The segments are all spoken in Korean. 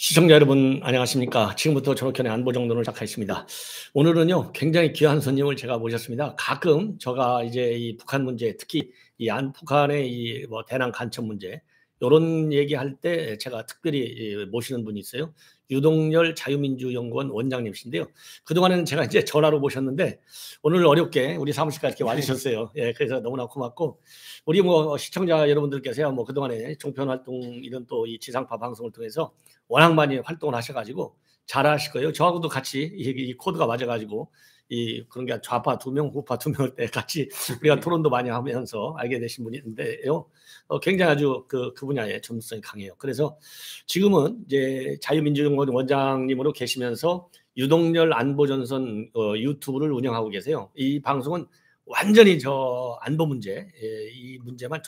시청자 여러분 안녕하십니까. 지금부터 전옥현의 안보정론을 시작하겠습니다. 오늘은요 굉장히 귀한 손님을 제가 모셨습니다. 가끔 제가 이제 이 북한 문제, 특히 이 북한의 이 대남 간첩 문제 이런 얘기할 때 제가 특별히 모시는 분이 있어요. 유동열 자유민주연구원 원장님이신데요. 그동안에는 제가 이제 전화로 모셨는데 오늘 어렵게 우리 사무실까지 이렇게 와주셨어요. 예, 그래서 너무나 고맙고 우리 시청자 여러분들께서야 그동안에 종편 활동 이런 또 이 지상파 방송을 통해서 워낙 많이 활동을 하셔가지고 잘 아실 거예요. 저하고도 같이 이 코드가 맞아가지고 그런 게 좌파 2명, 우파 2명일 때 같이 우리가 토론도 많이 하면서 알게 되신 분인데요. 굉장히 아주 그 분야의 전문성이 강해요. 그래서 지금은 이제 자유민주연구원 원장님으로 계시면서 유동열 안보전선 유튜브를 운영하고 계세요. 이 방송은 완전히 저 안보 문제, 이 문제만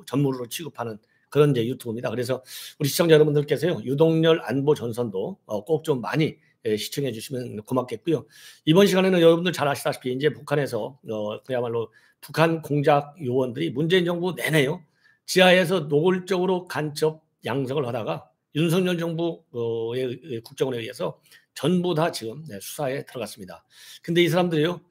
전문으로 취급하는 그런 이제 유튜브입니다. 그래서 우리 시청자 여러분들께서요 유동열 안보 전선도 꼭 좀 많이 시청해 주시면 고맙겠고요. 이번 시간에는 여러분들 잘 아시다시피 이제 북한에서 그야말로 북한 공작 요원들이 문재인 정부 내내요 지하에서 노골적으로 간첩 양성을 하다가 윤석열 정부의 국정원에 의해서 전부 다 지금 수사에 들어갔습니다. 근데 이 사람들이요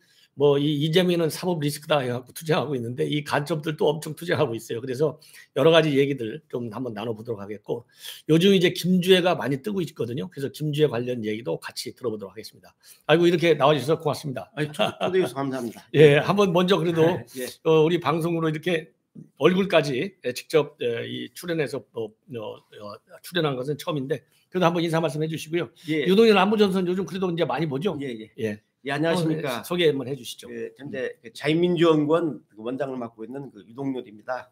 이재명은 사법 리스크다 해갖고 투자하고 있는데 이 간첩들도 엄청 투자하고 있어요. 그래서 여러 가지 얘기들 좀 한번 나눠보도록 하겠고 요즘 이제 김주애가 많이 뜨고 있거든요. 그래서 김주애 관련 얘기도 같이 들어보도록 하겠습니다. 아이고 이렇게 나와주셔서 고맙습니다. 초대해 주셔서 감사합니다. 예, 한번 먼저 그래도 예. 우리 방송으로 이렇게 얼굴까지 직접 출연해서 출연한 것은 처음인데 그래도 한번 인사 말씀해 주시고요. 예. 유동열 안보전선 요즘 그래도 이제 많이 보죠? 예, 안녕하십니까. 소개 한번 해주시죠. 현재 자유민주연구원 원장을 맡고 있는 유동열입니다.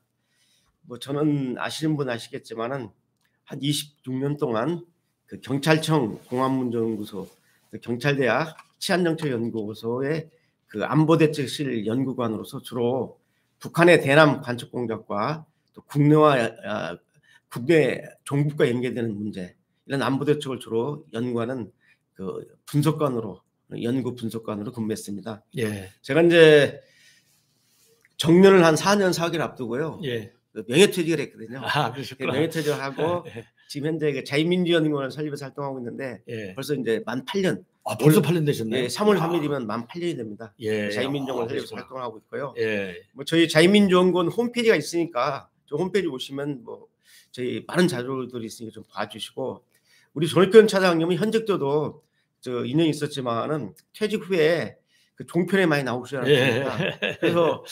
저는 아시는 분 아시겠지만은 한 26년 동안 경찰청 공안문제연구소, 경찰대학 치안정책연구소의 안보대책실 연구관으로서 주로 북한의 대남 간첩 공작과 또 국내와 국내 정부과 연계되는 문제 이런 안보대책을 주로 연구하는 연구 분석관으로 근무했습니다. 예. 제가 이제 정년을 한 4년 4개월 앞두고요. 예. 명예퇴직을 했거든요. 그러셨구나. 명예퇴직을 하고 지금 현재 자유민주연구원을 설립해서 활동하고 있는데 벌써 이제 만 8년. 벌써 8년 되셨네요. 3월 3일이면 만 8년이 됩니다. 자유민주연구원 설립해서 활동하고 있고요. 저희 자유민주연구원 홈페이지가 있으니까 저 홈페이지 오시면 저희 많은 자료들이 있으니까 좀 봐주시고 우리 전옥현 차장님은 현직 때도 인연이 있었지만은 퇴직 후에 종편에 많이 나오시잖아요. 그래서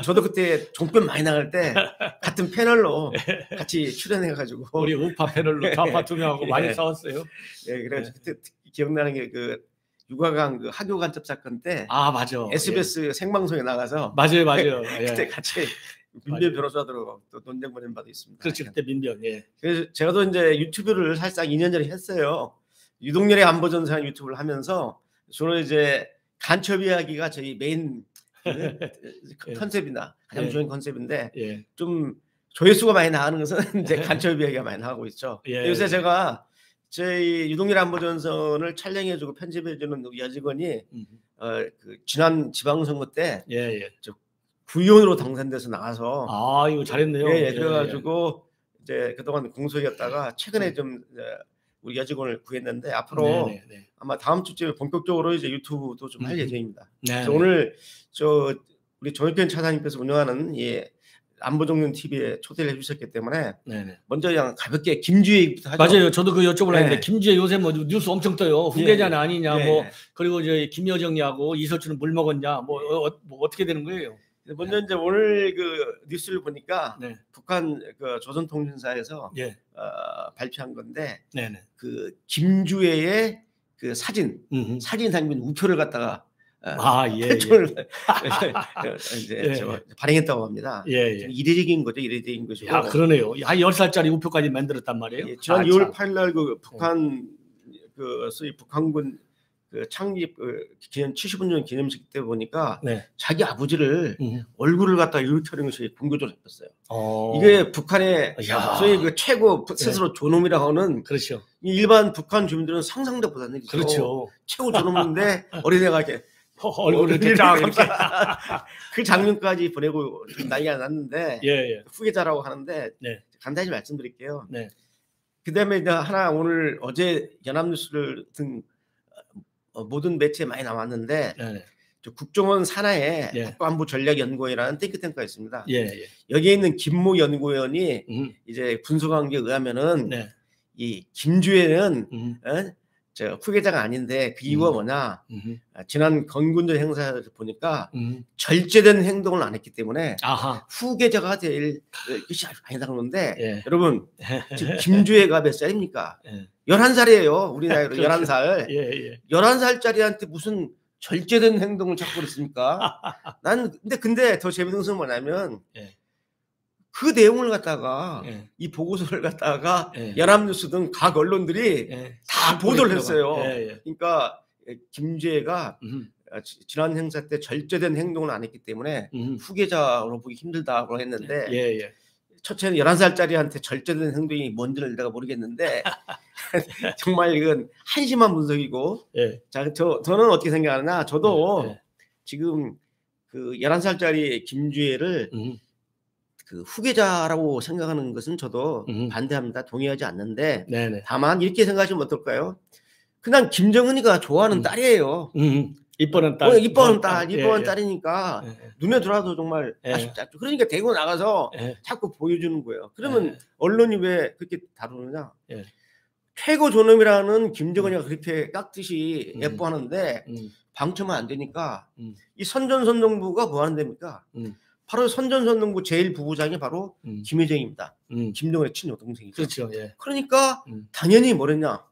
저도 그때 종편 많이 나갈 때 같은 패널로 같이 출연해가지고 우리 우파 패널로 좌파 2명하고 많이 싸웠어요. 그래서 그때 기억나는 게 유가강 학교 간첩 사건 때 맞아. SBS 생방송에 나가서 맞아요. 그때 같이 민변 변호사들하고 또 논쟁 벌인 바도 있습니다. 그렇지 그때 민변. 그래서 제가도 이제 유튜브를 사실상 2년 전에 했어요. 유동열의 안보전선 유튜브를 하면서 주로 이제 간첩 이야기가 저희 메인 컨셉이나 가장 중요한 컨셉인데 좀 조회수가 많이 나가는 것은 이제 간첩 이야기가 많이 나가고 있죠. 요새 제가 저희 유동열 안보전선을 촬영해주고 편집해주는 여직원이 지난 지방선거 때 구의원으로 당선돼서 나가서 이거 잘했네요. 그래가지고 이제 그동안 공석이었다가 최근에 좀 우리 여직원을 구했는데 앞으로 아마 다음 주쯤에 본격적으로 이제 유튜브도 좀 할 예정입니다. 그래서 오늘 우리 전옥현 차장님께서 운영하는 안보정론 TV에 초대를 해주셨기 때문에 먼저 그냥 가볍게 김주애 얘기부터 하죠. 맞아요. 저도 여쭤보려고 했는데 김주애 요새 뉴스 엄청 떠요. 후계자는 아니냐 그리고 김여정이하고 이석준은 물 먹었냐 어떻게 되는 거예요? 먼저 이제 오늘 뉴스를 보니까 북한 조선통신사에서 발표한 건데 김주애의 사진 장면 우표를 갖다가 이제 발행했다고 합니다. 이례적인 거죠. 이례적인 것이고. 그러네요. 10살짜리 우표까지 만들었단 말이에요. 지난 2월 8일 날 북한 소위 북한군 창립 기념 70주년 기념식 때 보니까 자기 아버지를 얼굴을 갖다가 이렇게 하는 것이 공교적으로 했었어요. 이게 북한의 소위 최고 스스로 존엄이라고 하는 그렇죠. 일반 북한 주민들은 상상도 못하는 일이죠. 그렇죠. 최고 존엄인데 어린애가 이렇게 얼굴을 이렇게 쫙 그 장면까지 보내고 난리가 났는데 후계자라고 하는데 간단히 말씀드릴게요. 그다음에 이제 하나 오늘 어제 연합뉴스를 등 모든 매체에 많이 나왔는데 네. 국정원 산하에 국가안보 전략연구원이라는 띵크탱크가 있습니다. 예. 여기에 있는 김모 연구원이 이제 분석한 게 의하면은 이 김주애는 저 후계자가 아닌데 그 이유가 뭐냐? 지난 건군절 행사에서 보니까 절제된 행동을 안 했기 때문에 후계자가 될 것이 아니다 그러는데 여러분 지금 김주애가 몇 살입니까? 11살이에요. 우리 나이로 그렇죠. 11살. 11살짜리한테 무슨 절제된 행동을 자꾸 그랬습니까? 난 근데 더 재밌는 것은 뭐냐면 그 내용을 갖다가 이 보고서를 갖다가 연합뉴스 등 각 언론들이 다 보도를 했어요. 그러니까 김주애가 지난 행사 때 절제된 행동을 안 했기 때문에 후계자로 보기 힘들다고 했는데 첫째는 11살짜리한테 절제된 행동이 뭔지를 내가 모르겠는데 정말 이건 한심한 분석이고 자, 저는 어떻게 생각하느냐 저도 지금 그 11살짜리 김주애를 그 후계자라고 생각하는 것은 저도 반대합니다. 동의하지 않는데 다만 이렇게 생각하시면 어떨까요? 그냥 김정은이가 좋아하는 딸이에요. 이뻐는 딸. 이뻐는 딸이니까 눈에 들어와도 정말 아쉽지 않죠. 그러니까 대고 나가서 자꾸 보여주는 거예요. 그러면 언론이 왜 그렇게 다루느냐? 최고 존엄이라는 김정은이가 그렇게 깍듯이 예뻐하는데 방치만 안 되니까 이 선전선동부가 뭐 하는 데입니까? 바로 선전선동부 제1부부장이 바로 김여정입니다. 김정은의 친여동생이죠. 그렇죠. 그러니까 당연히 뭐랬냐?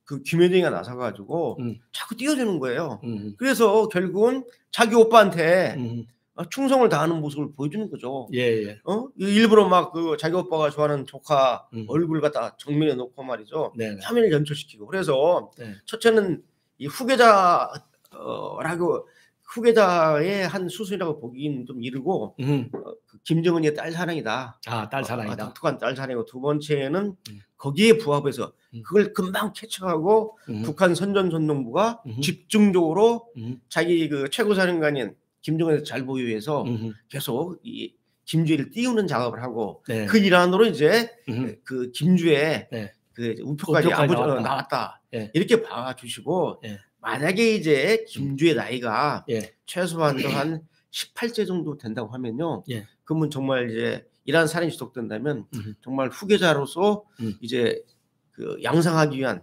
그 김여정이가 나서가지고 자꾸 띄워주는 거예요. 그래서 결국은 자기 오빠한테 충성을 다하는 모습을 보여주는 거죠. 일부러 막 그 자기 오빠가 좋아하는 조카 얼굴 갖다 정면에 놓고 말이죠. 화면을 연출시키고. 그래서 첫째는 이 후계자의 한 수순이라고 보기는 좀 이르고 그 김정은이의 딸 사랑이다. 딸 사랑이다. 독특한 딸 사랑이고 두 번째는 거기에 부합해서 그걸 금방 캐치하고 북한 선전선동부가 집중적으로 자기 그 최고사령관인 김정은을 잘 보기 위해서 계속 이 김주애를 띄우는 작업을 하고 그 일환으로 이제 그 김주애 그 우표까지 나왔다. 이렇게 봐주시고 만약에 이제 김주애 나이가 최소한 한 18세 정도 된다고 하면요. 그러면 정말 이제 이러한 살인이 지속된다면 정말 후계자로서 이제 그 양성하기 위한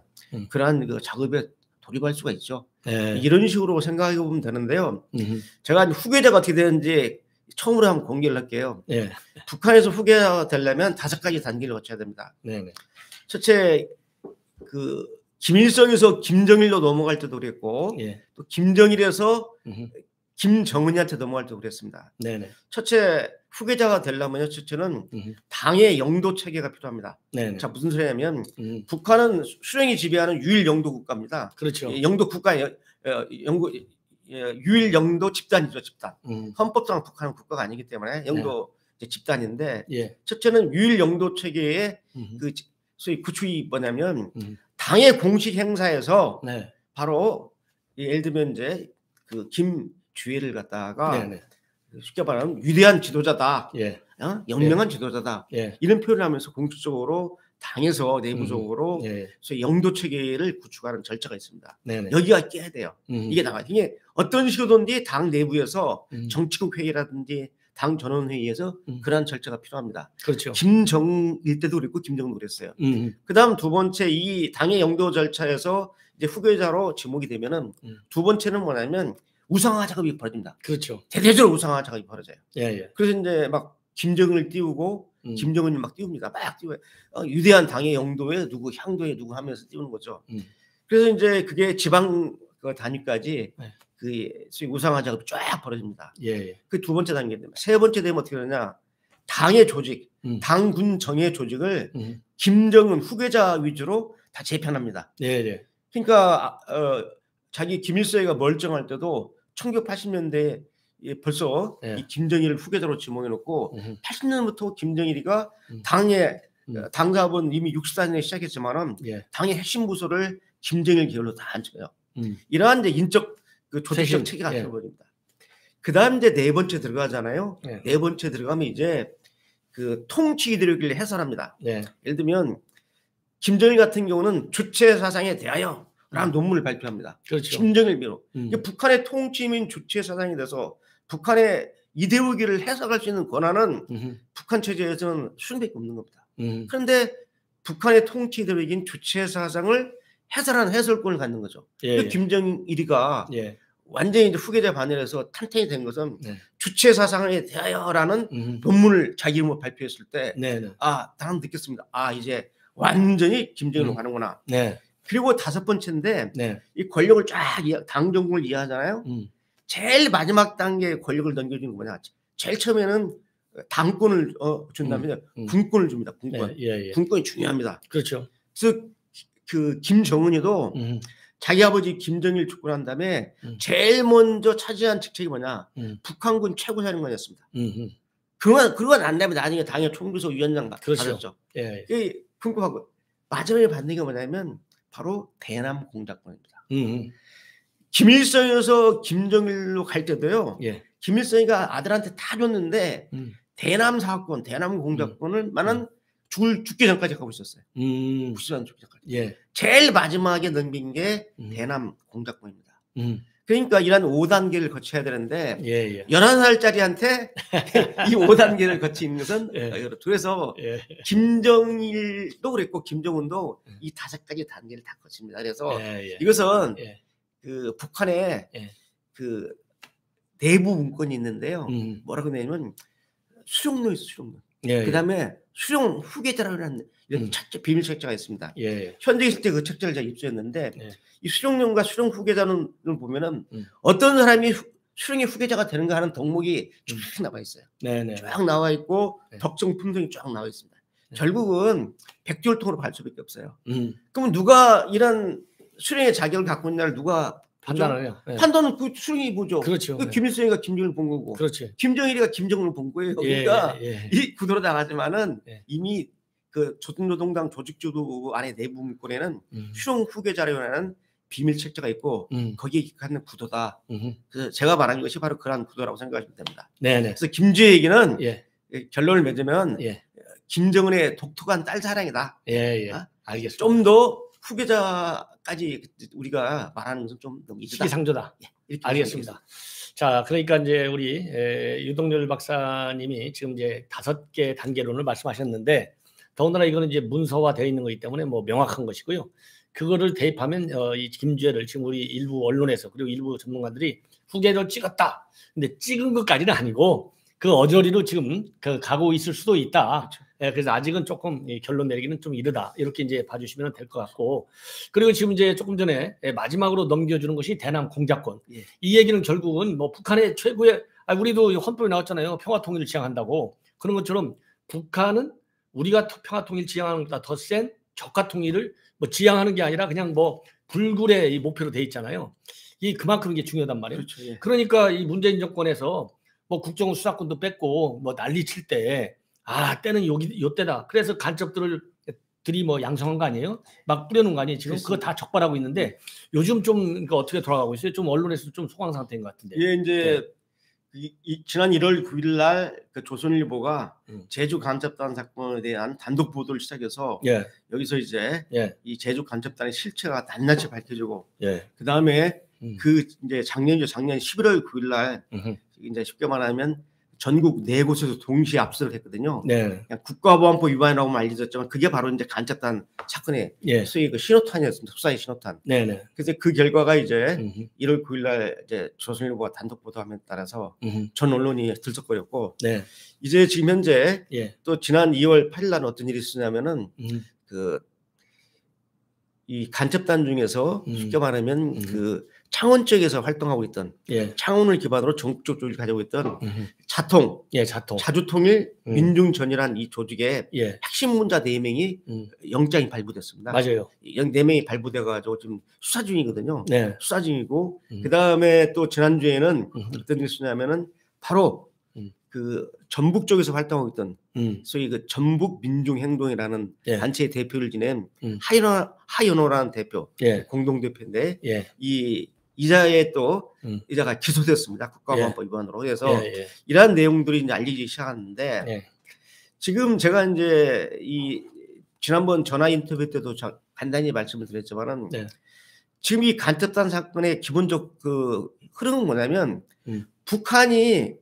그러한 그 작업에 돌입할 수가 있죠. 이런 식으로 생각해 보면 되는데요. 제가 후계자가 어떻게 되는지 처음으로 한번 공개를 할게요. 북한에서 후계자가 되려면 5가지 단계를 거쳐야 됩니다. 첫째, 그 김일성에서 김정일로 넘어갈 때도 그랬고 또 김정일에서 김정은이한테 넘어갈 때도 그랬습니다. 첫째, 후계자가 되려면요. 첫째는 당의 영도 체계가 필요합니다. 자, 무슨 소리냐면 북한은 수령이 지배하는 유일 영도 국가입니다. 그렇죠. 영도 국가예요. 유일 영도 집단이죠, 집단. 헌법상 북한은 국가가 아니기 때문에 영도 집단인데 첫째는 유일 영도 체계의 그 소위 구축이 뭐냐면 당의 공식 행사에서 바로 예를 들면 이제 그 김주애를 갖다가 쉽게 말하면 위대한 지도자다, 영명한 지도자다 이런 표현을 하면서 공식적으로 당에서 내부적으로 소위 영도 체계를 구축하는 절차가 있습니다. 여기가 깨야 돼요. 이게 나와요. 이게 어떤 식으로든지 당 내부에서 정치국 회의라든지 당 전원회의에서 그러한 절차가 필요합니다. 그렇죠. 김정일 때도 그랬고 김정도 그랬어요. 그다음 두 번째 이 당의 영도 절차에서 이제 후계자로 지목이 되면은 두 번째는 뭐냐면 우상화 작업이 벌어집니다. 그렇죠. 대대적으로 우상화 작업이 벌어져요. 그래서 이제 막 김정은을 띄우고 김정은이 막 띄웁니다. 막 띄워요. 위대한 당의 영도에 누구 향도에 누구 하면서 띄우는 거죠. 그래서 이제 그게 지방 단위까지 그 우상화 작업이 쫙 벌어집니다. 그 두 번째 단계입니다. 세 번째 되면 어떻게 되느냐? 당의 조직, 당군 정예 조직을 김정은 후계자 위주로 다 재편합니다. 그러니까 자기 김일성이가 멀쩡할 때도 1980년대에 벌써 이 김정일을 후계자로 지목해놓고 80년부터 김정일이가 당의 당사업은 이미 64년에 시작했지만은 당의 핵심 부서를 김정일 계열로 다 앉혀요. 이러한 이제 인적 그 조직적 체계가 되어버립니다. 그 다음 이제 네 번째 들어가잖아요. 네 번째 들어가면 이제 그 통치 이데올로기를 해설합니다. 예를 들면 김정일 같은 경우는 주체 사상에 대하여라는 논문을 발표합니다. 그렇죠. 김정일비로 북한의 통치민 주체 사상에 대해서 북한의 이데올기를 해석할 수 있는 권한은 북한 체제에서는 수령밖에 없는 겁니다. 그런데 북한의 통치 이데올기인 주체 사상을 해설하는 해설권을 갖는 거죠. 예. 김정일이가 예. 완전히 이제 후계자 반열에서 탄탄히 된 것은 주체 사상에 대하여라는 논문을 자기 이름으로 발표했을 때, 나는 느꼈습니다. 이제 완전히 김정일로 가는구나. 그리고 다섯 번째인데, 이 권력을 쫙 당 정국을 이해하잖아요. 제일 마지막 단계의 권력을 넘겨주는 거 뭐냐? 제일 처음에는 당권을 준 다음에 군권을 줍니다. 군권. 군권이 중요합니다. 그렇죠. 그래서 그 김정은이도 자기 아버지 김정일 죽고 난 다음에 제일 먼저 차지한 직책이 뭐냐? 북한군 최고사령관이었습니다. 그러고 난 다음에 나중에 당의 총비서 위원장 받았죠. 궁금하고 마지막에 받는 게 뭐냐면 바로 대남 공작권입니다. 김일성에서 김정일로 갈 때도요. 김일성이가 아들한테 다 줬는데 대남 사업권, 대남 공작권을 만한 죽기 전까지 하고 있었어요. 90년 죽기 전까지. 제일 마지막에 넘긴 게 대남 공작권입니다. 그러니까 이런 5단계를 거쳐야 되는데 11살짜리한테 이 5단계를 거치는 것은 그래서 김정일도 그랬고 김정은도 이 5가지 단계를 다 거칩니다. 그래서 이것은 그 북한에 그 내부 문건이 있는데요. 뭐라고 내냐면 수령론이 있어요. 수령론. 그다음에 수령 후계자라는 이런 책자, 비밀 책자가 있습니다. 현재 있을 때 그 책자를 제가 입수했는데 이 수령론과 수령 후계자를 보면은 어떤 사람이 수령의 후계자가 되는가 하는 덕목이 쭉 나와 있어요. 쫙 나와 있고 덕성 품성이 쫙 나와 있습니다. 결국은 백지혈통으로 갈 수밖에 없어요. 그럼 누가 이런 수령의 자격을 갖고 있냐를 누가 판단을 해요. 판단은 그 수령이 보죠. 그렇죠. 그 김일성이가 김정일을 본 거고, 김정일이가 김정은을 본 거예요. 그러니까 이 구도로 나가지만은 이미 그 조선노동당 조직주도 안에 내부 문건에는 수령 후계자라는 비밀 책자가 있고 거기에 갖는 구도다. 그래서 제가 말한 것이 바로 그러한 구도라고 생각하시면 됩니다. 그래서 김주의 얘기는 결론을 맺으면 김정은의 독특한 딸 사랑이다. 알겠습니다. 좀 더 후계자까지 우리가 말하는 것은 좀 너무 이르다. 시기상조다. 알겠습니다. 자, 그러니까 이제 우리 유동열 박사님이 지금 이제 5개 단계론을 말씀하셨는데, 더군다나 이거는 이제 문서화되어 있는 거기 때문에 뭐 명확한 것이고요. 그거를 대입하면 이 김주애를 지금 우리 일부 언론에서 그리고 일부 전문가들이 후계자를 찍었다. 근데 찍은 것까지는 아니고 그 어저리로 지금 가고 있을 수도 있다. 그래서 아직은 조금 결론 내리기는 좀 이르다. 이렇게 이제 봐주시면 될 것 같고, 그리고 지금 이제 조금 전에 마지막으로 넘겨주는 것이 대남 공작권. 이 얘기는 결국은 뭐 북한의 최고의 우리도 헌법에 나왔잖아요. 평화통일을 지향한다고. 그런 것처럼 북한은 우리가 평화통일 지향하는 것보다 더 센 적화통일을 뭐 지향하는 게 아니라 그냥 뭐 불굴의 이 목표로 돼 있잖아요. 이 그만큼 이게 중요하단 말이에요. 그러니까 이 문재인 정권에서 뭐 국정원 수사권도 뺐고 뭐 난리 칠 때 때는 요때다. 그래서 간첩들이 뭐 양성한 거 아니에요? 막 뿌려놓은 거 아니에요? 지금 그거 다 적발하고 있는데 요즘 좀 그러니까 어떻게 돌아가고 있어요? 좀 언론에서 좀 소강 상태인 것 같은데. 이제 지난 1월 9일 날 그 조선일보가 제주 간첩단 사건에 대한 단독 보도를 시작해서 여기서 이제 이 제주 간첩단의 실체가 낱낱이 밝혀지고 그 다음에 그 이제 작년 11월 9일 날 이제 쉽게 말하면 전국 4곳에서 동시에 압수를 했거든요. 그냥 국가보안법 위반이라고만 알려졌지만 그게 바로 이제 간첩단 사건의 소위 그 신호탄이었습니다. 수사의 신호탄. 그래서 그 결과가 이제 1월 9일 날 이제 조선일보가 단독 보도함에 따라서 전 언론이 들썩거렸고 이제 지금 현재 또 지난 2월 8일 날 어떤 일이 있었냐면은 이 간첩단 중에서 쉽게 말하면 그 창원 쪽에서 활동하고 있던 창원을 기반으로 전국적 조직을 가지고 있던 자주통일 민중전이라는 이 조직의 핵심 문자 4명이 영장이 발부됐습니다. 맞아요. 4명이 발부돼가지고 지금 수사 중이거든요. 수사 중이고 그 다음에 또 지난주에는 어떤 일이 있었냐면은 바로 그 전북 쪽에서 활동하고 있던 소위 그 전북 민중행동이라는 단체의 대표를 지낸 하연호라는 대표, 공동 대표인데 이자에 또 이자가 기소됐습니다. 국가보안법 위반으로. 그래서 이러한 내용들이 이제 알리기 시작하는데 지금 제가 이제 이 지난번 전화 인터뷰 때도 간단히 말씀을 드렸지만은 네. 지금 이 간첩단 사건의 기본적 그 흐름은 뭐냐면 북한이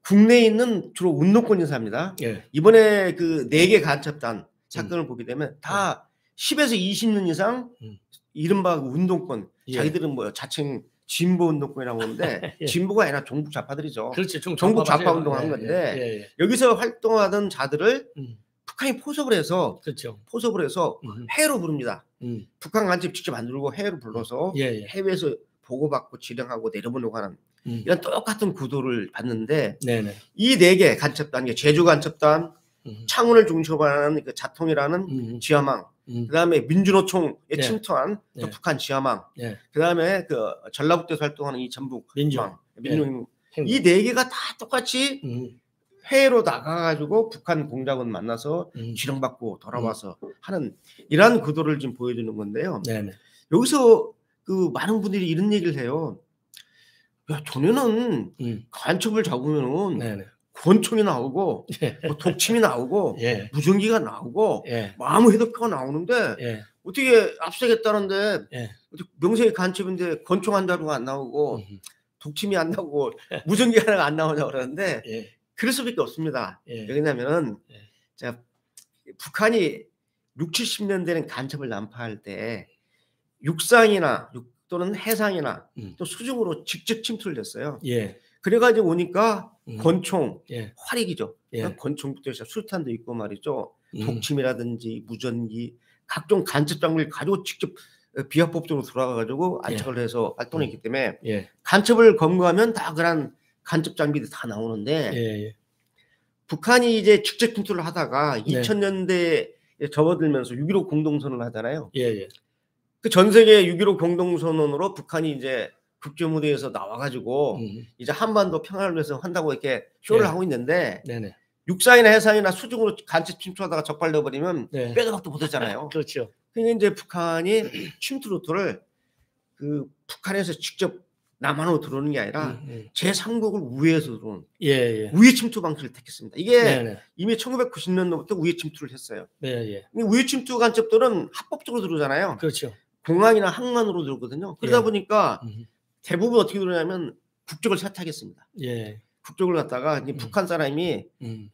국내에 있는 주로 운동권 인사입니다. 예. 이번에 그 4개 간첩단 사건을 보게 되면 다 10에서 20년 이상 이른바 운동권, 예. 자기들은 뭐 자칭 진보 운동권이라고 하는데 예. 진보가 아니라 종북 좌파들이죠. 그렇지, 종북 좌파 운동한 건데 예. 예. 여기서 활동하던 자들을 북한이 포섭을 해서 그렇죠. 포섭을 해서 해외로 부릅니다. 북한 간첩 직접 안 들고 해외로 불러서 예. 해외에서 보고받고 지령하고 내려보내고 하는 이런 똑같은 구도를 봤는데 네네. 이 4개 간첩단, 제주 간첩단, 창원을 중심으로 하는 그 자통이라는 지하망, 그다음에 민주노총에 예. 침투한 예. 북한 지하망, 예. 그다음에 그 전라북도에서 활동하는 이 전북 민주망, 예. 이 4개가 다 똑같이 해외로 나가가지고 북한 공작원 만나서 지령받고 돌아와서 하는 이러한 구도를 지금 보여주는 건데요. 네네. 여기서 그 많은 분들이 이런 얘기를 해요. 야, 전에는 간첩을 잡으면은 네네. 권총이 나오고 예. 뭐 독침이 나오고 예. 무전기가 나오고 예. 뭐 아무 해독표가 나오는데 예. 어떻게 압수하겠다는데 예. 명색이 간첩인데 권총 한 자루가 안 나오고 독침이 안 나오고 무전기 하나가 안 나오냐고 그러는데 예. 그럴 수밖에 없습니다. 예. 왜냐하면 자, 북한이 60, 70년대는 간첩을 난파할 때 육상이나 또는 해상이나 또 수중으로 직접 침투를 했어요. 예. 그래가지고 오니까 권총, 예. 활익이죠. 예. 권총부터 시작 수류탄도 있고 말이죠. 독침이라든지 무전기, 각종 간첩 장비를 가지고 직접 비합법적으로 들어가가지고 안착을 예. 해서 활동했기 때문에 예. 간첩을 검거하면 다 그런 간첩 장비들이 다 나오는데 예. 북한이 이제 직접 침투를 하다가 2000년대에 접어들면서 6.15 공동선언을 하잖아요. 예. 그 전 세계 6.15 공동선언으로 북한이 이제 국제무대에서 나와가지고 이제 한반도 평화를 위해서 한다고 이렇게 쇼를 네. 하고 있는데 네네. 육상이나 해상이나 수중으로 간첩 침투하다가 적발되어버리면 네. 빼도 박도 못하잖아요. 그렇죠. 그러니까 이제 북한이 침투 루트를 그 북한에서 직접 남한으로 들어오는 게 아니라 제3국을 우회해서 들어오는 우회 침투 방식을 택했습니다. 이게 네네. 이미 1990년도부터 우회 침투를 했어요. 우회 침투 간첩들은 합법적으로 들어오잖아요. 그렇죠. 공항이나 항만으로 들어오거든요. 그러다 보니까 대부분 어떻게 들어오냐면 국적을 세탁했습니다. 예. 국적을 갖다가 이제 북한 사람이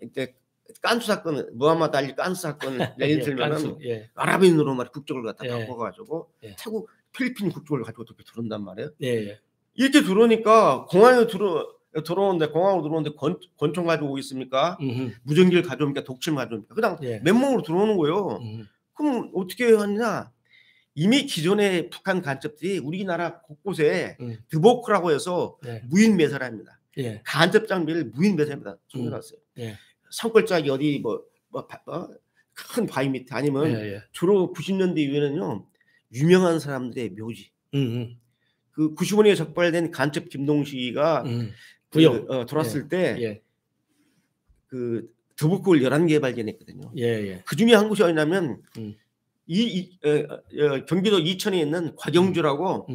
이때 깐수 사건, 무함마드 알리 깐수 사건 예를 들면은 예. 아랍인으로 말 국적을 갖다 바꿔가지고 태국, 필리핀 국적을 가지고 이렇게 들어온단 말이에요. 예. 이렇게 들어오니까 공항에 들어오는데 공항으로 들어오는데 권총 가지고 있습니까? 무전기를 가져옵니까? 독침 가져옵니까? 그냥 맨몸으로 들어오는 거예요. 그럼 어떻게 하느냐? 이미 기존의 북한 간첩들이 우리나라 곳곳에 드보크라고 해서 무인 매설합니다. 예. 간첩 장비를 무인 매설합니다. 숨겨놨어요. 산골짜기 어디 큰 바위 밑에 아니면 주로 90년대 이후에는요 유명한 사람들의 묘지. 그 95년에 적발된 간첩 김동식이가 돌았을 때 그 드보크를 11개 발견했거든요. 그 중에 한 곳이 어디냐면 경기도 이천에 있는 곽영주라고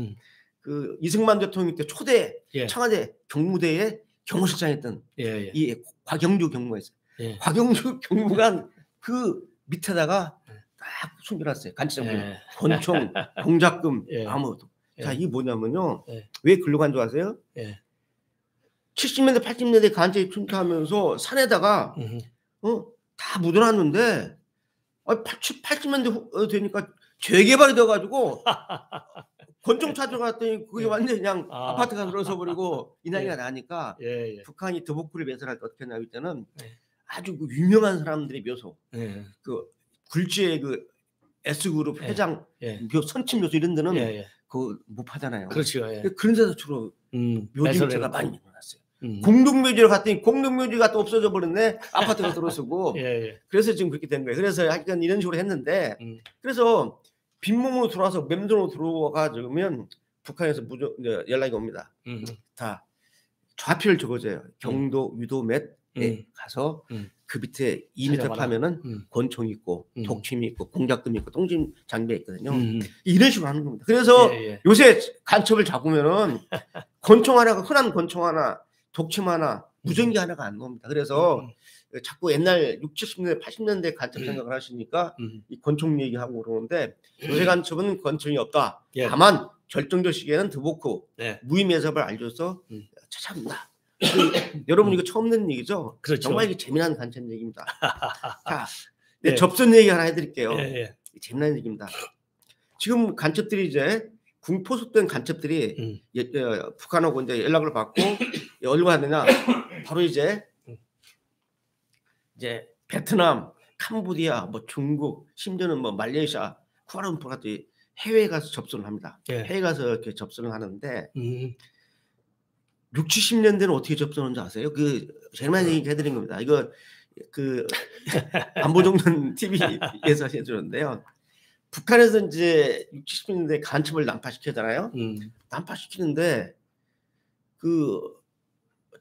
그 이승만 대통령 때 초대 청와대 경무대에 경호실장했던 이 곽영주 경무가 있어요. 곽영주 경무관 그 밑에다가 딱 숨겨놨어요. 간첩 권총, 공작금 아무것도. 자, 이게 뭐냐면요. 왜 글로 간 줄 아세요? 70년대, 80년대 간첩이 침투하면서 산에다가 다 묻어놨는데 80년대 되니까 재개발이 돼가지고 권총 찾으러 갔더니 그게 완전히 그냥 아파트가 들어서 버리고 이 난리가 나니까 북한이 드보크를 매설할 때 어떻게 했냐 이때는 아주 그 유명한 사람들의 묘소, 그 굴지의 그 S그룹 회장 선친 묘소 이런 데는 그거 못 파잖아요. 그렇죠. 그런 데서 주로 묘지가 많이 일어났어요. 공동묘지를 갔더니 공동묘지가 또 없어져 버렸네. 아파트가 들어서고. 그래서 지금 그렇게 된 거예요. 그래서 약간 이런 식으로 했는데 그래서 빈몸으로 들어와서 맴돈으로 들어와가지고면 북한에서 연락이 옵니다. 다 좌표를 적어줘요. 경도 유도 맷에 가서 그 밑에 2m 파면은 권총이 있고 독침이 있고 공작금이 있고 똥침 장비가 있거든요. 이런 식으로 하는 겁니다. 그래서 요새 간첩을 잡으면은 권총 하나가 흔한 권총 하나 독침 하나 무전기 하나가 안 나옵니다. 그래서 자꾸 옛날 60, 70년대, 80년대 간첩 생각을 하시니까 이 권총 얘기하고 그러는데 요새 간첩은 권총이 없다. 예. 다만 결정적 시기에는 드보크 네. 무의 매섭을 알려서 찾아온다. 여러분 이거 처음 듣는 얘기죠? 그렇죠. 정말 이게 재미난 간첩 얘기입니다. 자, 예. 접선 얘기 하나 해드릴게요. 예. 재미난 얘기입니다. 지금 간첩들이 이제 포섭된 간첩들이 북한하고 이제 연락을 받고 어디로 가느냐? 바로 이제 베트남, 캄보디아, 뭐 중국, 심지어는 뭐 말레이시아, 쿠알라룸푸르 같은 해외에 가서 접선을 합니다. 예. 해외에 가서 이렇게 접선을 하는데 60, 70년대는 어떻게 접선하는지 아세요? 그 재미난 얘기 해드린 겁니다. 이거 그 안보정론 TV에서 해주는데요. 북한에서 이제 60, 70년대 간첩을 난파시키잖아요. 난파시키는데 그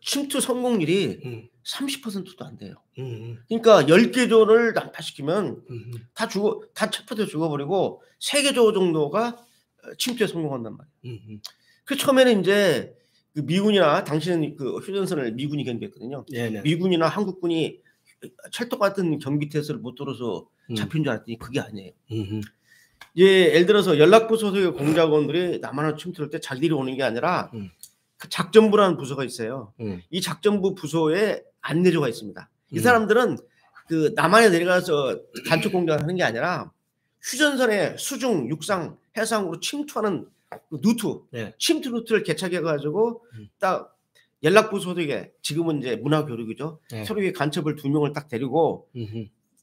침투 성공률이 30%도 안 돼요. 그러니까 10개 조를 난파시키면 다 체포돼 죽어버리고 3개 조 정도가 침투에 성공한단 말이에요. 그 처음에는 이제 그 미군이나 당시는 그 휴전선을 미군이 경비했거든요. 네네. 미군이나 한국군이 철도 같은 경비 태세를 못 들어서 잡힌 줄 알았더니 그게 아니에요. 예를 들어서 연락부 소속의 공작원들이 남한을 침투할 때 자기들이 오는 게 아니라 그 작전부라는 부서가 있어요. 이 작전부 부서에 안내조가 있습니다. 이 사람들은 그 남한에 내려가서 간첩 공작을 하는 게 아니라 휴전선에 수중, 육상, 해상으로 침투하는 그 루트, 네. 침투 루트를 개척해가지고 딱 연락부 소속에 지금은 이제 문화교육이죠. 네. 서로의 간첩을 2명을 딱 데리고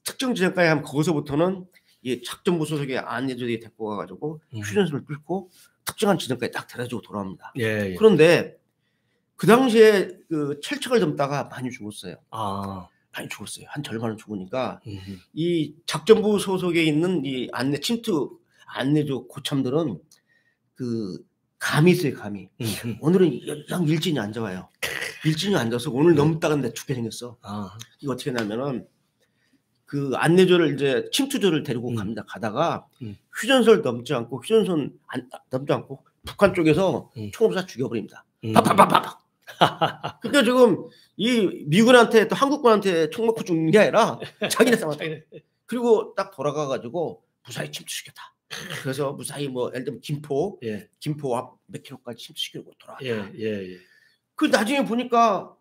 특정 지점까지 하면 거기서부터는 이 작전부 소속의 안내조들이 데리고 가가지고 휴전선을 뚫고 특정한 지점까지 딱 데려주고 돌아옵니다. 예. 그런데 그 당시에 그 철책을 넘다가 많이 죽었어요. 많이 죽었어요. 한 절반은 죽으니까 이 작전부 소속에 있는 이 침투 안내조 고참들은 그 감이 있어요. 감이. 오늘은 영 일진이 안 좋아요. 일진이 앉아서 오늘 너무 따가운데 죽게 생겼어. 이거 어떻게 하냐면은 그 안내조를 이제 침투조를 데리고 갑니다. 가다가 휴전선을 넘지 않고 휴전선 넘지 않고 북한 쪽에서 총으로 쏴 죽여버립니다. 팍팍팍팍. 그러니까 지금 이 미군한테 또 한국군한테 총 맞고 죽는 게 아니라 자기네 싸웠다. 그리고 딱 돌아가가지고 무사히 침투시켰다. 그래서 무사히 뭐 예를 들면 김포 앞 몇 킬로까지 침투시키고 돌아왔다. 그 나중에 보니까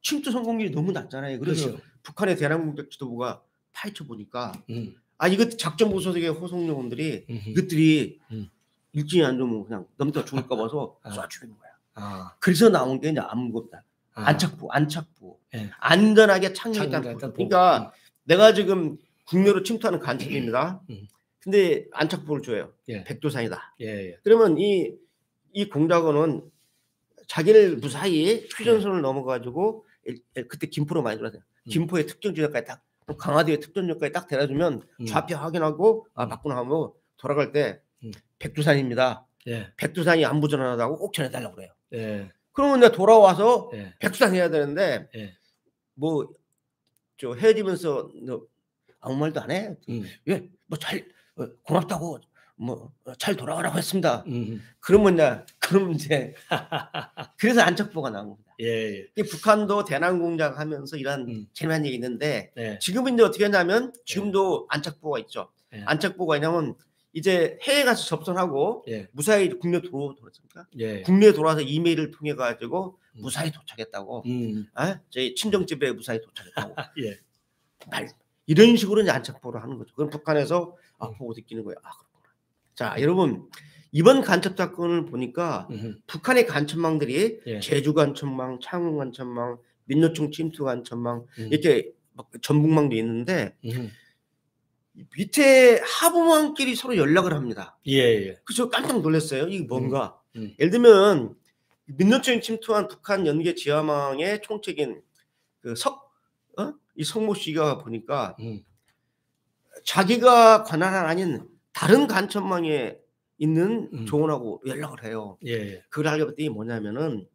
침투 성공률이 너무 낮잖아요. 그래서 그렇죠. 북한의 대남공작 지도부가 파헤쳐 보니까 이거 작전부 소속의 호송요원들이 이것들이 일진이 안 좋으면 그냥 넘다 죽을까 봐서 쏴 죽이는 거야. 그래서 나온 게 이제 암겁니다. 안착부. 안전하게 착륙했다. 그러니까 내가 지금 국내로 침투하는 간첩입니다. 근데 안착부를 줘요. 백두산이다. 그러면 이 공작원은 자기를 무사히 휴전선을 넘어가지고 그때 김포로 많이 들어왔어요. 김포의 특정 지역까지 딱 강화도의 특정 지역까지 딱 데려주면 좌표 확인하고 맞구나 하고 돌아갈 때 백두산입니다. 백두산이 안보전환하다고 꼭 전해달라고 그래요. 그러면 내가 돌아와서 백두산 해야 되는데 뭐 저 헤어지면서 너 아무 말도 안 해? 왜? 뭐 잘 고맙다고 뭐 잘 돌아가라고 했습니다. 그럼 이제 그래서 안착부가 나온 겁니다. 북한도 대남 공작하면서 이런 재미난 얘기 있는데 지금은 이제 어떻게 하냐면 지금도 안착부가 있죠. 안착부가 있냐면 이제 해외 가서 접선하고 무사히 국내 들어왔습니까? 국내에 돌아와서 이메일을 통해 가지고 무사히 도착했다고. 저희 친정집에 무사히 도착했다고. 이런 식으로 이제 안착부를 하는 거죠. 그럼 북한에서 보고 느끼는 거예요. 그렇구나. 자, 여러분 이번 간첩 사건을 보니까 북한의 간첩망들이 제주 간첩망, 창원 간첩망, 민노총 침투 간첩망 이렇게 막 전북망도 있는데 밑에 하부망끼리 서로 연락을 합니다. 그래서 깜짝 놀랐어요. 이게 뭔가? 예를 들면 민노총이 침투한 북한 연계 지하망의 총책인 그 이 성모 씨가 보니까 자기가 관할 아닌 다른 간첩망에 있는 조원하고 연락을 해요. 그걸 알게 봤더니 뭐냐면은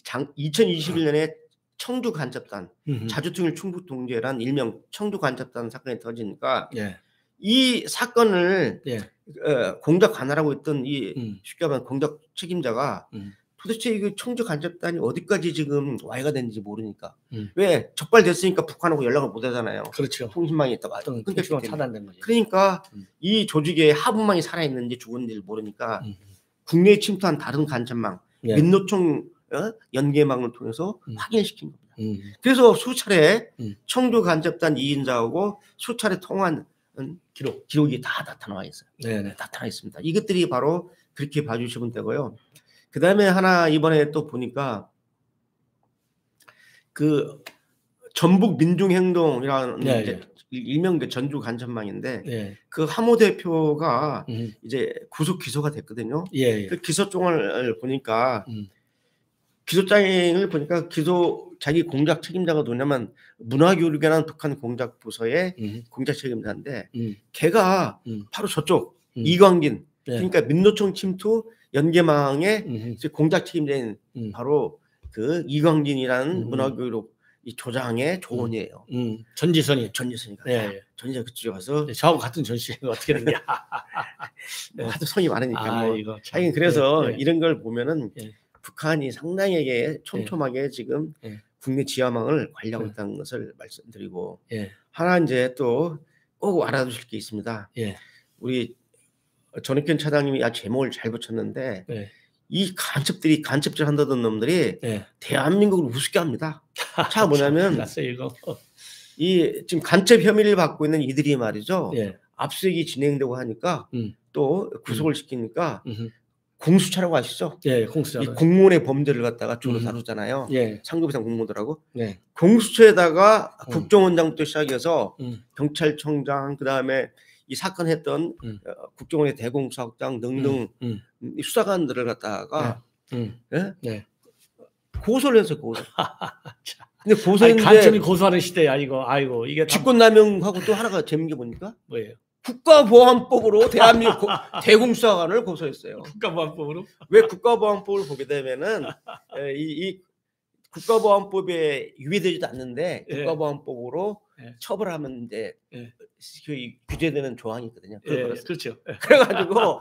2021년에 청주 간첩단, 자주통일 충북 동지란 일명 청주 간첩단 사건이 터지니까 이 사건을 공작 관할하고 있던 이 쉽게 말하면 공작 책임자가 도대체 이거 청주 간접단이 어디까지 지금 와해가 됐는지 모르니까. 왜 적발됐으니까 북한하고 연락을 못 하잖아요. 그렇죠. 통신망이 있다가 끊겼기 차단된 거죠. 그러니까 이 조직의 하부망이 살아있는지 죽었는지를 모르니까 국내에 침투한 다른 간첩망, 예. 민노총 연계망을 통해서 확인시킨 겁니다. 그래서 수차례 청주 간접단 2인자하고 수차례 통화한 기록이 다 나타나 있어요. 네네. 나타나 있습니다. 이것들이 바로 그렇게 봐주시면 되고요. 그 다음에 하나 이번에 또 보니까 그 전북 민중행동이라는 네, 일명 전주 간첩망인데 네. 그 하모 대표가 이제 구속 기소가 됐거든요. 예. 그 기소장을 보니까 기소장을 보니까 자기 공작 책임자가 누구냐면 문화교육이라는 북한 공작 부서의 공작 책임자인데 걔가 바로 저쪽 이광긴 네. 그러니까 민노총 침투 연계망의 공작 책임자인 바로 그 이광진이라는 문화교육 이 조장의 조언이에요. 전지선이가. 네. 전지선 그쪽에 가서 저하고 같은 전시가 어떻게 됐냐. 하도 성이 많으니까. 이거 참. 그래서 이런 걸 보면은 북한이 상당하게 촘촘하게 지금 국내 지하망을 관리하고 있다는 것을 말씀드리고 하나 이제 또 꼭 알아두실 게 있습니다. 우리 전익현 차장님이 아주 제목을 잘 붙였는데 이 간첩질 한다던 놈들이 대한민국을 우습게 합니다. 차 뭐냐면 이 지금 간첩 혐의를 받고 있는 이들이 말이죠. 압수수색이 진행되고 하니까 또 구속을 시키니까 공수처라고 아시죠? 공수처. 이 공무원의 범죄를 갖다가 주로 다루잖아요. 상급 이상 공무원들하고 공수처에다가 국정원장부터 시작해서 경찰청장 그다음에 이 사건 했던 국정원의 대공수사국장 등등 수사관들을 갖다가 고소를 해서 고소. 근데 고소했는데 간첩이 고소하는 시대야 이거. 아이고 이게 직권남용하고 또 하나가 재밌는 게 보니까 뭐예요? 국가보안법으로 대한민국 대공수사관을 고소했어요. 국가보안법으로? 왜 국가보안법을 보게 되면은 이 국가보안법에 유예되지도 않는데 국가보안법으로 처벌하면 이제 규제되는 조항이 있거든요. 그렇죠. 그래가지고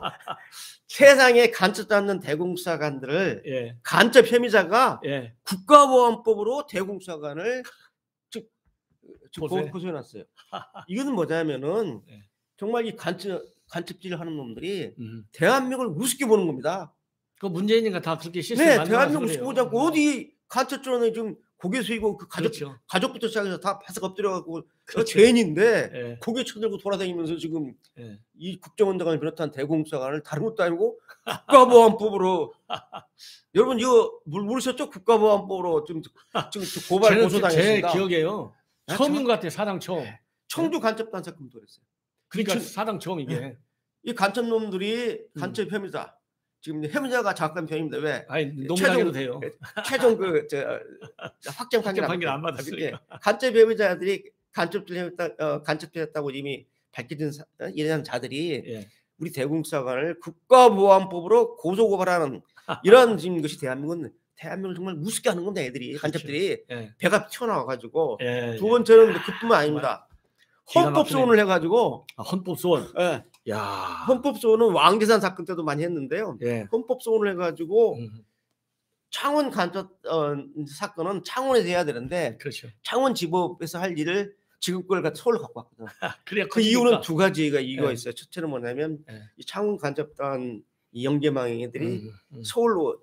세상에 간첩 잡는 대공수사관들을 간첩 혐의자가 국가보안법으로 대공수사관을 고소해놨어요. 이거는 뭐냐면은 정말 이 간첩질을 하는 놈들이 대한민국을 우습게 보는 겁니다. 그 문재인이가 다 그렇게 시스템 대한민국 우습게 보지 않고 어디 간첩질하는 지금 고개 숙이고 그 가족부터 시작해서 다 바싹 엎드려갖고 죄인인데 고개 쳐들고 돌아다니면서 지금 이 국정원장을 비롯한 대공수사관을 다른 것도 아니고 국가보안법으로 여러분 이거 모르셨죠? 국가보안법으로 지금 고발 고소당했습니다. 제 기억에요. 처음인 것 같아요. 사당 처음. 청주 간첩단 사건도 그랬어요. 그러니까 사당 처음 이게. 이 간첩놈들이 간첩 혐의자. 지금 혐의자가 작가님 편입니다. 왜? 아니 너무 돼요. 최종 확정 판결 안 받았어요. 간첩 혐의자들이 간첩했다고 이미 밝혀진 이런 자들이 우리 대공수사관을 국가보안법으로 고소고발하는 이런 지금 것이 대한민국을 정말 우습게 하는 건데 애들이 간첩들이 배가 튀어나와가지고 두 번째는 그뿐만 아닙니다. 헌법소원을 해가지고 헌법소원. 야, 헌법소원은 왕계산 사건 때도 많이 했는데요. 헌법소원을 해가지고 창원 간첩 사건은 창원에서 해야 되는데 창원지법에서 할 일을 지급권을 갖다 서울로 갖고 왔거든. 그 이유는 두 가지가 이유가 있어요. 첫째는 뭐냐면 이 창원 간접단 이 연계망애들이 서울로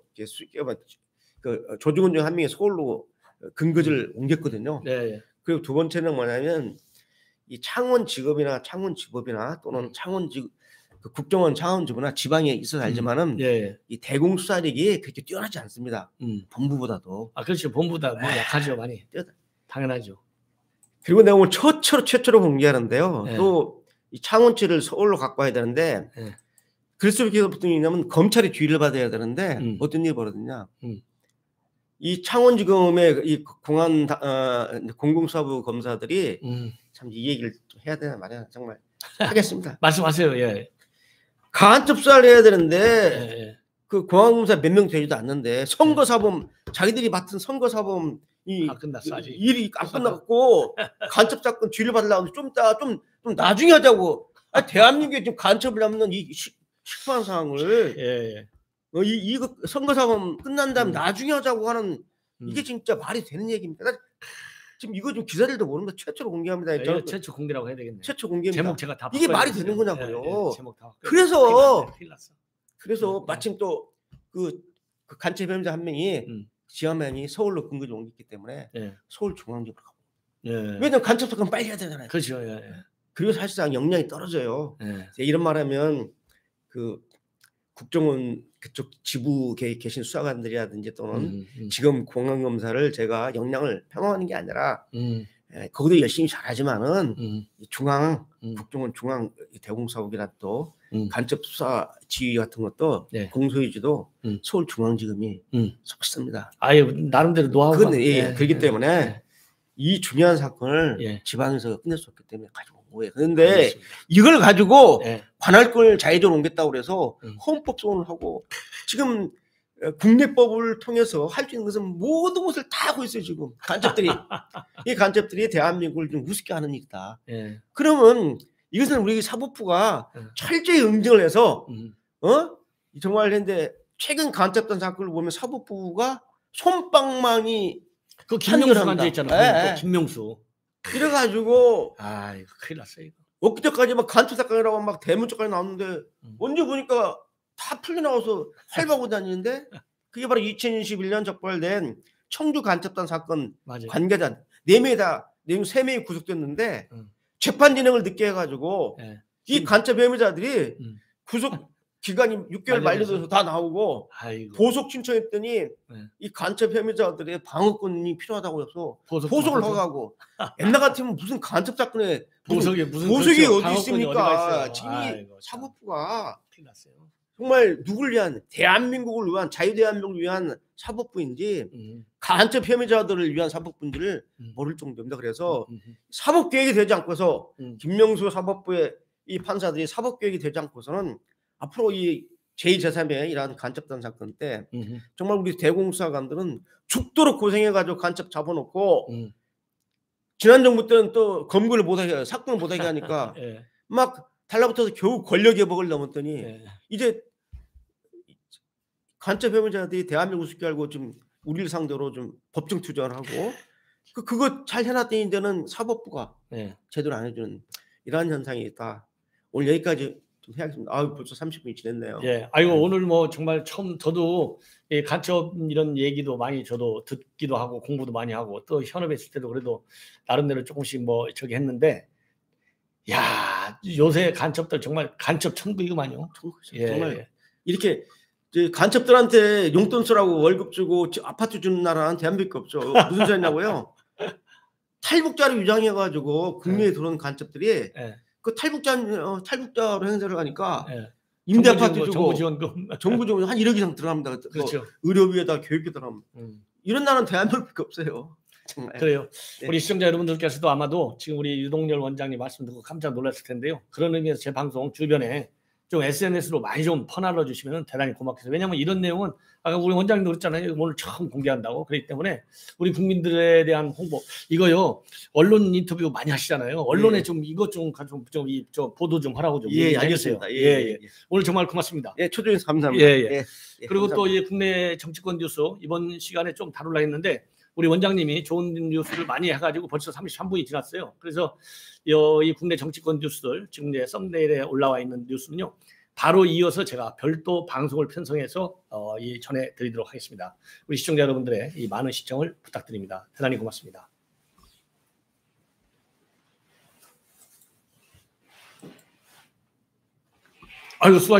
그 조직원 중 한 명이 서울로 근거지를 옮겼거든요. 그리고 두 번째는 뭐냐면 이 창원지검이나 창원지법이나 또는 그 국정원 창원지부나 지방에 있어서 알지만은 이 대공수사력이 그렇게 뛰어나지 않습니다. 본부보다도. 그렇죠. 본부보다 뭐 약하죠 많이. 당연하죠. 그리고 내가 오늘 최초로 공개하는데요. 또 이 창원지를 서울로 갖고 와야 되는데 그래서 이렇게 어떤 일이냐면 검찰이 주의를 받아야 되는데 어떤 일이 벌어졌냐. 이 창원지검의 이 공안 공공사부 검사들이 참 이 얘기를 좀 해야 되나 말이야. 정말 하겠습니다. 말씀하세요. 간첩 수사를 해야 되는데 그 공안검사 몇 명 되지도 않는데 선거사범 자기들이 맡은 선거사범 끝났어, 아직. 일이 안 끝났고 간첩 사건 뒤를 받으려고 좀 나중에 하자고. 대한민국에 지금 간첩을 하면 이 식판 상황을 이거 선거사범 끝난 다음 나중에 하자고 하는 이게 진짜 말이 되는 얘기입니까? 지금 이거 좀 기자들도 모르는 거 최초로 공개합니다. 네, 최초 공개라고 해야 되겠네요. 최초 공개입니다. 제목 제가 다 이게 말이 되는 거냐고요. 네, 제목 다 그래서 마침 또 그 간첩 혐의자 한 명이 지하면이 서울로 근거지 옮겼기 때문에 서울중앙지검으로 가고. 왜냐면 간첩 사건 빨리 해야 되잖아요. 그렇죠. 그리고 사실상 역량이 떨어져요. 이런 말하면 그 국정원 그쪽 지부에 계신 수사관들이라든지 또는 지금 공안검사를 제가 역량을 폄하하는 게 아니라 거기도 열심히 잘하지만은 중앙 국정원 중앙 대공사국이나 또 간첩 수사 지휘 같은 것도 공소유지도 서울중앙지검이 섭습니다. 아유 나름대로 노하우가 그렇기 때문에 이 중요한 사건을 지방에서 끝낼 수 없기 때문에 가지고 온 거예요. 그런데 이걸 가지고 관할권을 자의적으로 옮겼다고 그래서 헌법 소원을 하고 지금 국내법을 통해서 할 수 있는 것은 모든 것을 다 하고 있어요. 지금 간첩들이 이 간첩들이 대한민국을 좀 우습게 하는 일이다. 그러면 이것은 우리 사법부가 철저히 응징을 해서 정말 근데 최근 간첩단 사건을 보면 사법부가 솜방망이 그 김명수 관제 있잖아. 김명수. 이래가지고 이거 큰일 났어요. 이거. 엊그제까지 막 간첩 사건이라고 막 대문짝까지 나왔는데 언제 보니까 다 풀려 나와서 활보하고 다니는데 그게 바로 2021년 적발된 청주 간첩단 사건 관계자 4명이 다 3명이 구속됐는데 재판 진행을 늦게 해가지고 이 간첩 혐의자들이 구속 기간이 6개월 만료돼서 다 나오고 보석 신청했더니 이 간첩 혐의자들의 방어권이 필요하다고 해서 보석을 허가하고 옛날 같으면 무슨 간첩 사건에 보석이 어디 있습니까? 지금 사법부가 정말 누굴 위한 대한민국을 위한 자유대한민국을 위한 사법부인지 간첩 혐의자들을 위한 사법부인지를 모를 정도입니다. 그래서 사법개혁이 되지 않고서 김명수 사법부의 이 판사들이 사법개혁이 되지 않고서는 앞으로 이 제2제3의 이러한 간첩단 사건 때 정말 우리 대공수사관들은 죽도록 고생해가지고 간첩 잡아놓고 지난 정부 때는 또 검거를 못하게 사건을 못하게 하니까 막 달라붙어서 겨우 권력개혁을 넘었더니 이제 간첩 혐의자들이 대한민국 우습게 알고 좀 우리를 상대로 좀 법정 투쟁을 하고 그거 잘 해놨더니 이제는 사법부가 제대로 안 해주는 이러한 현상이 있다. 오늘 여기까지 좀 해야겠습니다. 벌써 30분이 지났네요. 오늘 뭐 정말 처음 저도 간첩 이런 얘기도 많이 저도 듣기도 하고 공부도 많이 하고 또 현업에 있을 때도 그래도 나름대로 조금씩 뭐 저기 했는데 요새 간첩들 정말 간첩 천국이구만요. 정말 이렇게 간첩들한테 용돈 쓰라고 월급 주고 아파트 주는 나라는 대한민국이 없죠. 무슨 소리냐고요? 탈북자를 위장해가지고 국내에 들어온 간첩들이 그 탈북자로 행세를 하니까 임대 아파트 주고 정부지원금 한 1억 이상 들어갑니다. 그렇죠. 의료비에다 교육비 들어갑니다. 이런 나라는 대한민국밖에 없어요. 정말. 그래요. 우리 시청자 여러분들께서도 아마도 지금 우리 유동열 원장님 말씀 듣고 깜짝 놀랐을 텐데요. 그런 의미에서 제 방송 주변에 좀 SNS로 많이 좀 퍼날려 주시면 대단히 고맙겠어요. 왜냐하면 이런 내용은 아까 우리 원장님도 그랬잖아요. 오늘 처음 공개한다고. 그렇기 때문에 우리 국민들에 대한 홍보 이거요. 언론 인터뷰 많이 하시잖아요. 언론에 좀 이것 좀 보도 좀 하라고 좀 알겠습니다. 오늘 정말 고맙습니다. 초대해서 감사합니다. 그리고 감사합니다. 또 이 국내 정치권 뉴스 이번 시간에 좀 다루려 했는데 우리 원장님이 좋은 뉴스를 많이 해가지고 벌써 33분이 지났어요. 그래서 이 국내 정치권 뉴스들 지금 이제 썸네일에 올라와 있는 뉴스는요. 바로 이어서 제가 별도 방송을 편성해서 전해드리도록 하겠습니다. 우리 시청자 여러분들의 이 많은 시청을 부탁드립니다. 대단히 고맙습니다. 아이고 수고하셨습니다.